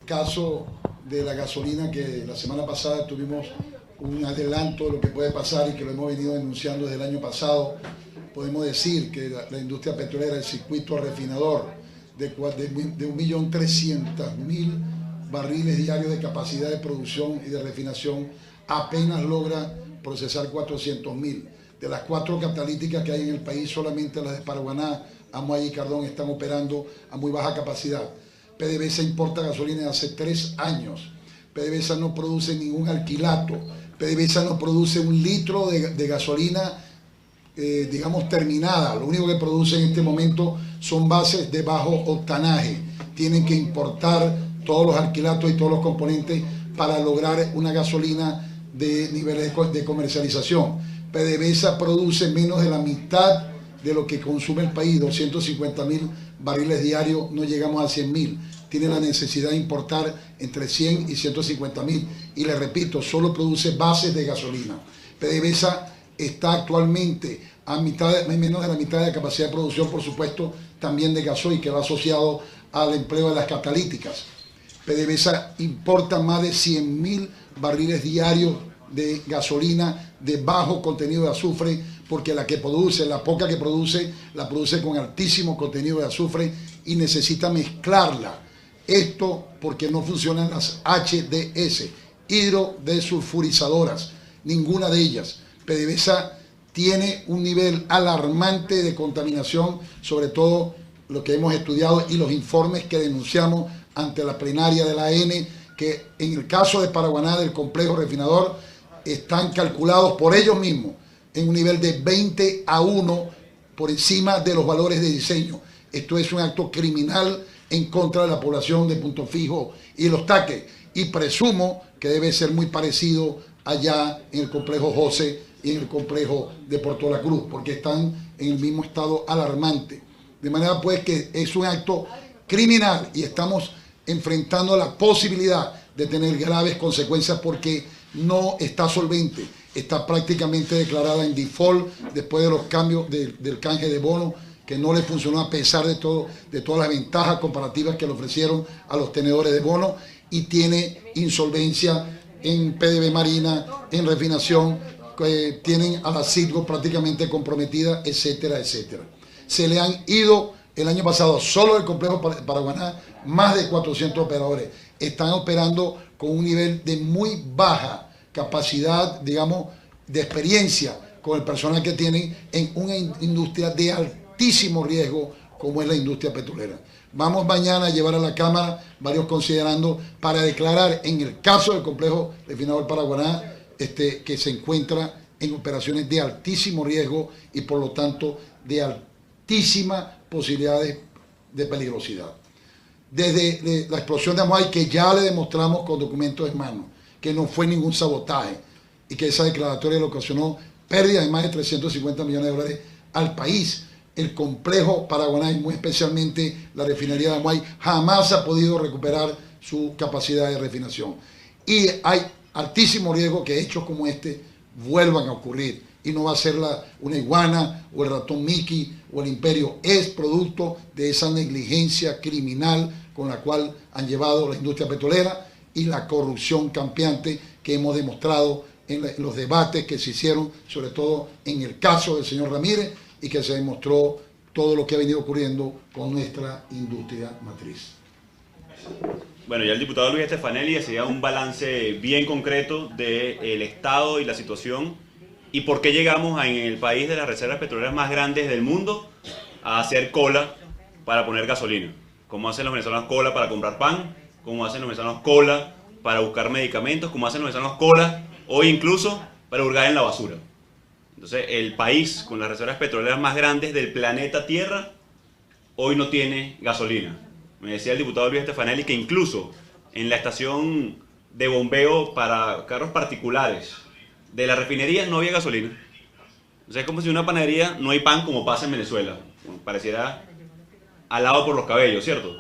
caso de la gasolina, que la semana pasada tuvimos un adelanto de lo que puede pasar y que lo hemos venido denunciando desde el año pasado, podemos decir que la industria petrolera, el circuito refinador de 1.300.000 barriles diarios de capacidad de producción y de refinación, apenas logra procesar 400.000. De las 4 catalíticas que hay en el país, solamente las de Paraguaná, Amuay y Cardón están operando a muy baja capacidad. PDVSA importa gasolina de hace 3 años. PDVSA no produce ningún alquilato. PDVSA no produce un litro de gasolina, digamos, terminada. Lo único que produce en este momento son bases de bajo octanaje. Tienen que importar todos los alquilatos y todos los componentes para lograr una gasolina de niveles de comercialización. PDVSA produce menos de la mitad de lo que consume el país, 250.000 barriles diarios, no llegamos a 100.000. Tiene la necesidad de importar entre 100 y 150.000. Y le repito, solo produce bases de gasolina. PDVSA está actualmente a menos de la mitad de la capacidad de producción, por supuesto, también de gasoil, que va asociado al empleo de las catalíticas. PDVSA importa más de 100.000 barriles diarios de gasolina de bajo contenido de azufre, porque la que produce, la poca que produce, la produce con altísimo contenido de azufre y necesita mezclarla. Esto porque no funcionan las HDS, hidrodesulfurizadoras, ninguna de ellas. PDVSA tiene un nivel alarmante de contaminación, sobre todo lo que hemos estudiado y los informes que denunciamos ante la plenaria de la AN, que en el caso de Paraguaná, del complejo refinador, están calculados por ellos mismos en un nivel de 20:1 por encima de los valores de diseño. Esto es un acto criminal en contra de la población de Punto Fijo y Los Taques, y presumo que debe ser muy parecido allá en el complejo José y en el complejo de Puerto La Cruz, porque están en el mismo estado alarmante. De manera pues que es un acto criminal y estamos enfrentando la posibilidad de tener graves consecuencias porque no está solvente, está prácticamente declarada en default después de los cambios del canje de bono, que no le funcionó a pesar de todas las ventajas comparativas que le ofrecieron a los tenedores de bono, y tiene insolvencia en PDV Marina, en refinación, tienen a la Citgo prácticamente comprometida, etcétera, etcétera. Se le han ido el año pasado solo del complejo Paraguaná más de 400 operadores. Están operando con un nivel de muy baja capacidad, digamos, de experiencia con el personal que tienen en una industria de altísimo riesgo como es la industria petrolera. Vamos mañana a llevar a la Cámara varios considerando para declarar en el caso del complejo refinador Paraguaná que se encuentra en operaciones de altísimo riesgo y por lo tanto de altísimas posibilidades de peligrosidad. Desde la explosión de Amuay, que ya le demostramos con documentos en mano que no fue ningún sabotaje y que esa declaratoria le ocasionó pérdidas de más de 350 millones de dólares al país. El complejo Paraguaná, y muy especialmente la refinería de Amuay, jamás ha podido recuperar su capacidad de refinación. Y hay altísimo riesgo que hechos como este vuelvan a ocurrir. Y no va a ser una iguana o el ratón Mickey o el imperio. Es producto de esa negligencia criminal con la cual han llevado la industria petrolera y la corrupción campeante que hemos demostrado en los debates que se hicieron, sobre todo en el caso del señor Ramírez, y que se demostró todo lo que ha venido ocurriendo con nuestra industria matriz. Bueno, ya el diputado Luis Estefanelli hacía un balance bien concreto del estado y la situación y por qué llegamos en el país de las reservas petroleras más grandes del mundo a hacer cola para poner gasolina. Como hacen los venezolanos cola para comprar pan, como hacen los venezolanos cola para buscar medicamentos, como hacen los venezolanos cola hoy incluso para hurgar en la basura. Entonces, el país con las reservas petroleras más grandes del planeta Tierra hoy no tiene gasolina. Me decía el diputado Luis Estefanelli que incluso en la estación de bombeo para carros particulares de la refinería no había gasolina. O sea, es como si en una panadería no hay pan, como pasa en Venezuela. Pareciera alado por los cabellos, ¿cierto?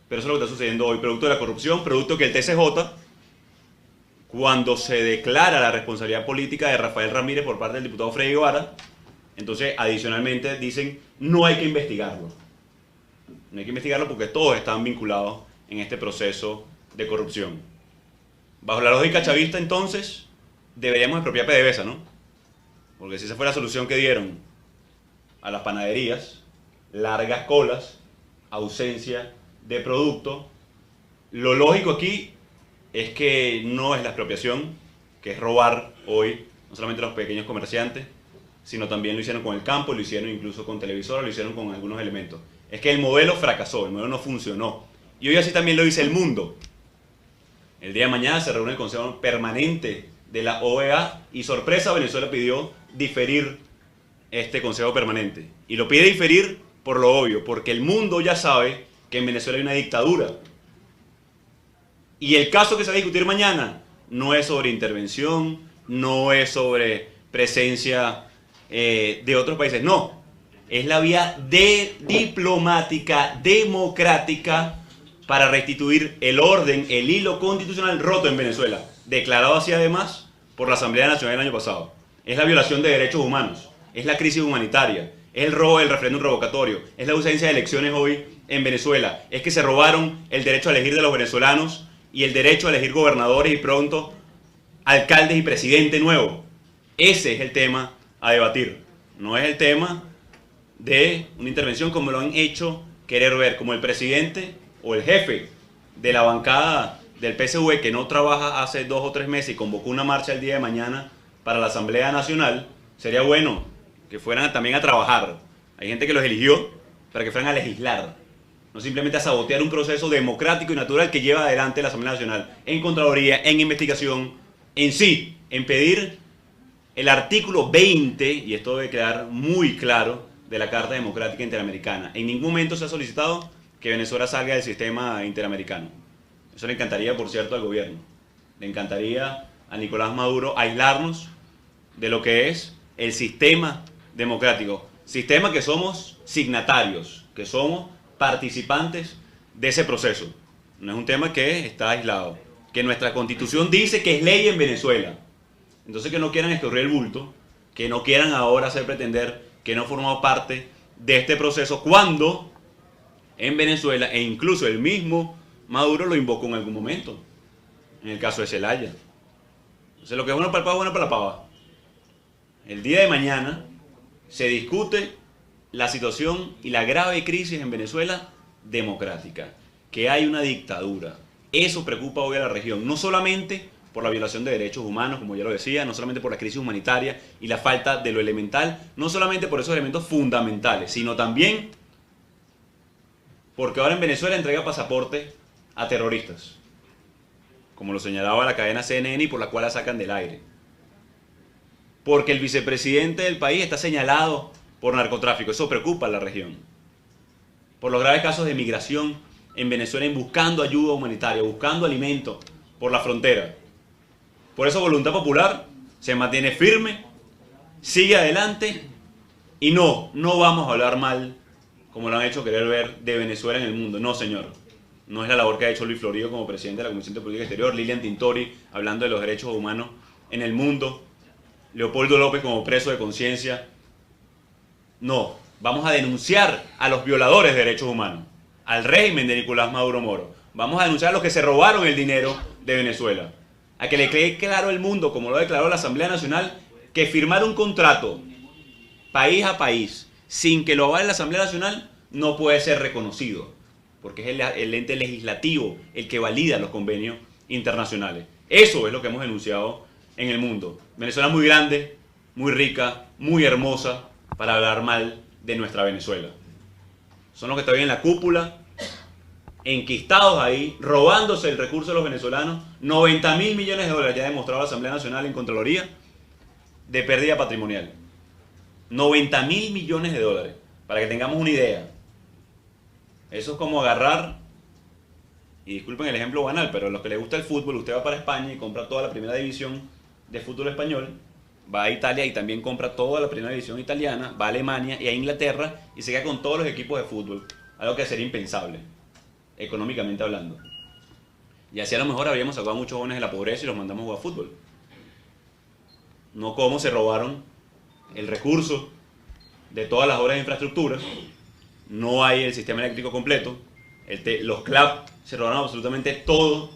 Pero eso es lo que está sucediendo hoy, producto de la corrupción, producto que el TCJ, cuando se declara la responsabilidad política de Rafael Ramírez por parte del diputado Freddy Guevara, entonces adicionalmente dicen no hay que investigarlo. No hay que investigarlo porque todos están vinculados en este proceso de corrupción. Bajo la lógica chavista, entonces, deberíamos expropiar PDVSA, ¿no? Porque si esa fue la solución que dieron a las panaderías, largas colas, ausencia de producto, lo lógico aquí es que no es la expropiación, que es robar hoy, no solamente a los pequeños comerciantes, sino también lo hicieron con el campo, lo hicieron incluso con televisores, lo hicieron con algunos elementos. Es que el modelo fracasó, el modelo no funcionó. Y hoy así también lo dice el mundo. El día de mañana se reúne el Consejo Permanente de la OEA y sorpresa, Venezuela pidió diferir este Consejo Permanente. Y lo pide diferir por lo obvio, porque el mundo ya sabe que en Venezuela hay una dictadura. Y el caso que se va a discutir mañana no es sobre intervención, no es sobre presencia de otros países, no. Es la vía diplomática, democrática, para restituir el orden, el hilo constitucional roto en Venezuela, declarado así además por la Asamblea Nacional el año pasado. Es la violación de derechos humanos, es la crisis humanitaria, es el robo del referéndum revocatorio, es la ausencia de elecciones hoy en Venezuela, es que se robaron el derecho a elegir de los venezolanos y el derecho a elegir gobernadores y pronto alcaldes y presidente nuevo. Ese es el tema a debatir, no es el tema de una intervención como lo han hecho querer ver, como el presidente o el jefe de la bancada del PSV que no trabaja hace 2 o 3 meses y convocó una marcha el día de mañana para la Asamblea Nacional. Sería bueno que fueran también a trabajar. Hay gente que los eligió para que fueran a legislar, no simplemente a sabotear un proceso democrático y natural que lleva adelante la Asamblea Nacional en Contraloría, en investigación, en sí, en pedir el artículo 20, y esto debe quedar muy claro, de la Carta Democrática Interamericana. En ningún momento se ha solicitado que Venezuela salga del sistema interamericano. Eso le encantaría, por cierto, al gobierno. Le encantaría a Nicolás Maduro aislarnos de lo que es el sistema democrático. Sistema que somos signatarios, que somos participantes de ese proceso. No es un tema que está aislado. Que nuestra Constitución dice que es ley en Venezuela. Entonces que no quieran escurrir el bulto, que no quieran ahora hacer pretender que no formamos parte de este proceso cuando en Venezuela, e incluso el mismo Maduro lo invocó en algún momento, en el caso de Zelaya. Entonces lo que es bueno para el pavo, bueno para la pava. El día de mañana se discute la situación y la grave crisis en Venezuela democrática, que hay una dictadura. Eso preocupa hoy a la región, no solamente por la violación de derechos humanos, como ya lo decía, no solamente por la crisis humanitaria y la falta de lo elemental, no solamente por esos elementos fundamentales, sino también porque ahora en Venezuela entrega pasaporte a terroristas, como lo señalaba la cadena CNN y por la cual la sacan del aire. Porque el vicepresidente del país está señalado por narcotráfico, eso preocupa a la región. Por los graves casos de migración en Venezuela, buscando ayuda humanitaria, buscando alimento por la frontera. Por eso Voluntad Popular se mantiene firme, sigue adelante y no vamos a hablar mal, como lo han hecho querer ver, de Venezuela en el mundo. No, señor. No es la labor que ha hecho Luis Florido como presidente de la Comisión de Política Exterior, Lilian Tintori hablando de los derechos humanos en el mundo, Leopoldo López como preso de conciencia. No, vamos a denunciar a los violadores de derechos humanos, al régimen de Nicolás Maduro Moro. Vamos a denunciar a los que se robaron el dinero de Venezuela. A que le quede claro al mundo, como lo declaró la Asamblea Nacional, que firmar un contrato país a país sin que lo avale la Asamblea Nacional no puede ser reconocido, porque es el ente legislativo el que valida los convenios internacionales. Eso es lo que hemos denunciado en el mundo. Venezuela es muy grande, muy rica, muy hermosa para hablar mal de nuestra Venezuela. Son los que están en la cúpula, enquistados ahí, robándose el recurso de los venezolanos, 90.000 millones de dólares, ya ha demostrado la Asamblea Nacional en Contraloría, de pérdida patrimonial. 90.000 millones de dólares, para que tengamos una idea. Eso es como agarrar, y disculpen el ejemplo banal, pero a los que les gusta el fútbol, usted va para España y compra toda la primera división de fútbol español, va a Italia y también compra toda la primera división italiana, va a Alemania y a Inglaterra y se queda con todos los equipos de fútbol, algo que sería impensable, económicamente hablando. Y así a lo mejor habríamos sacado a muchos jóvenes de la pobreza y los mandamos a jugar fútbol. No como se robaron el recurso de todas las obras de infraestructura, no hay el sistema eléctrico completo, los CLAP se robaron absolutamente todo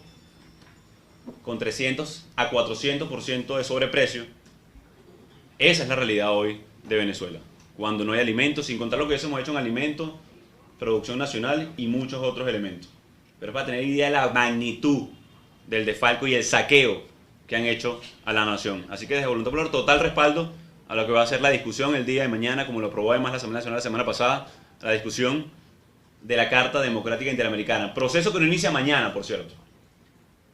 con 300 a 400% de sobreprecio. Esa es la realidad hoy de Venezuela. Cuando no hay alimentos, sin contar lo que hemos hecho en alimentos, producción nacional y muchos otros elementos. Pero para tener idea de la magnitud del desfalco y el saqueo que han hecho a la nación. Así que desde Voluntad Popular, total respaldo a lo que va a ser la discusión el día de mañana, como lo aprobó además la Asamblea Nacional la semana pasada, la discusión de la Carta Democrática Interamericana. Proceso que no inicia mañana, por cierto.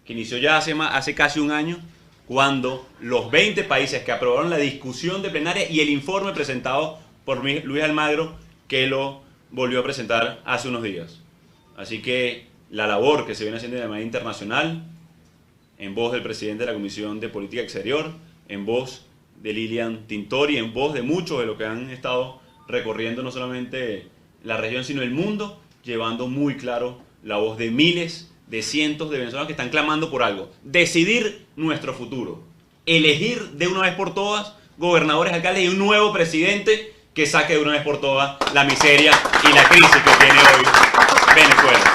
Que inició ya hace casi un año, cuando los 20 países que aprobaron la discusión de plenaria y el informe presentado por Luis Almagro, que lo volvió a presentar hace unos días. Así que la labor que se viene haciendo de manera internacional, en voz del presidente de la Comisión de Política Exterior, en voz de Lilian Tintori, en voz de muchos de los que han estado recorriendo no solamente la región, sino el mundo, llevando muy claro la voz de miles, de cientos de venezolanos que están clamando por algo: decidir nuestro futuro, elegir de una vez por todas gobernadores, alcaldes y un nuevo presidente que saque de una vez por todas la miseria y la crisis que tiene hoy Venezuela.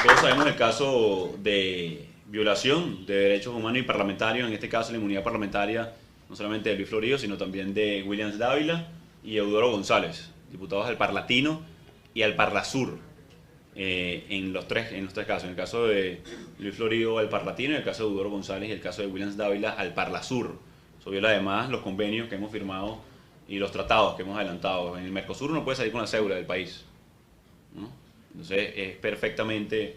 Todos sabemos el caso de violación de derechos humanos y parlamentarios, en este caso la inmunidad parlamentaria, no solamente de Luis Florido, sino también de Williams Dávila y Eudoro González, diputados al Parlatino y al Parlasur, en los tres casos, en el caso de Luis Florido al Parlatino, en el caso de Eudoro González y el caso de Williams Dávila al Parlasur. Eso viola además los convenios que hemos firmado y los tratados que hemos adelantado. En el Mercosur no puede salir con la cédula del país, ¿no? Entonces es perfectamente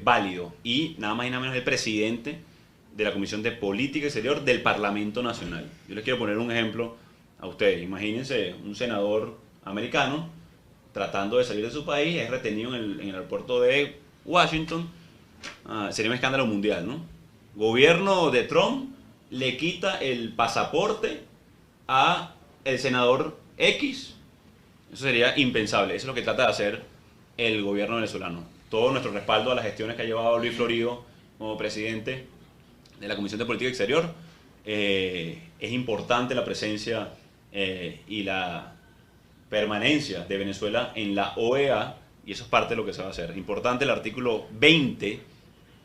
válido, y nada más y nada menos el presidente de la Comisión de Política Exterior del Parlamento Nacional. Yo les quiero poner un ejemplo a ustedes. Imagínense un senador americano tratando de salir de su país, es retenido en el aeropuerto de Washington. Sería un escándalo mundial, ¿no? Gobierno de Trump le quita el pasaporte a el senador X. Eso sería impensable. Eso es lo que trata de hacer el gobierno venezolano. Todo nuestro respaldo a las gestiones que ha llevado Luis Florido como presidente de la Comisión de Política Exterior. Es importante la presencia y la permanencia de Venezuela en la OEA, y eso es parte de lo que se va a hacer. Importante el artículo 20,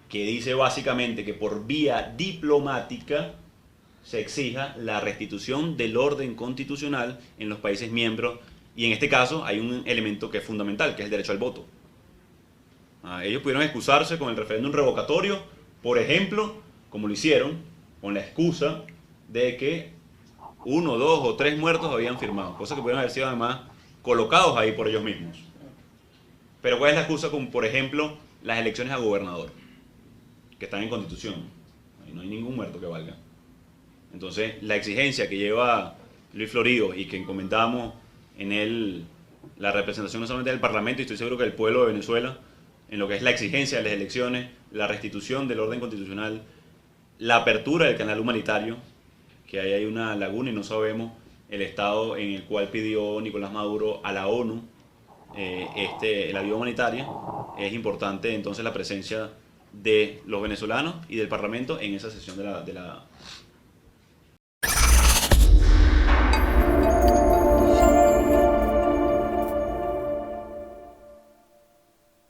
que dice básicamente que por vía diplomática se exija la restitución del orden constitucional en los países miembros, y en este caso hay un elemento que es fundamental, que es el derecho al voto. Ellos pudieron excusarse con el referéndum revocatorio, por ejemplo, como lo hicieron, con la excusa de que 1, 2 o 3 muertos habían firmado, cosas que pudieron haber sido además colocados ahí por ellos mismos. Pero ¿cuál es la excusa con, por ejemplo, las elecciones a gobernador, que están en Constitución? Ahí no hay ningún muerto que valga. Entonces, la exigencia que lleva Luis Florido y que encomendamos en él la representación no solamente del Parlamento, y estoy seguro que del pueblo de Venezuela, en lo que es la exigencia de las elecciones, la restitución del orden constitucional, la apertura del canal humanitario, que ahí hay una laguna y no sabemos el estado en el cual pidió Nicolás Maduro a la ONU la ayuda humanitaria. Es importante entonces la presencia de los venezolanos y del Parlamento en esa sesión de la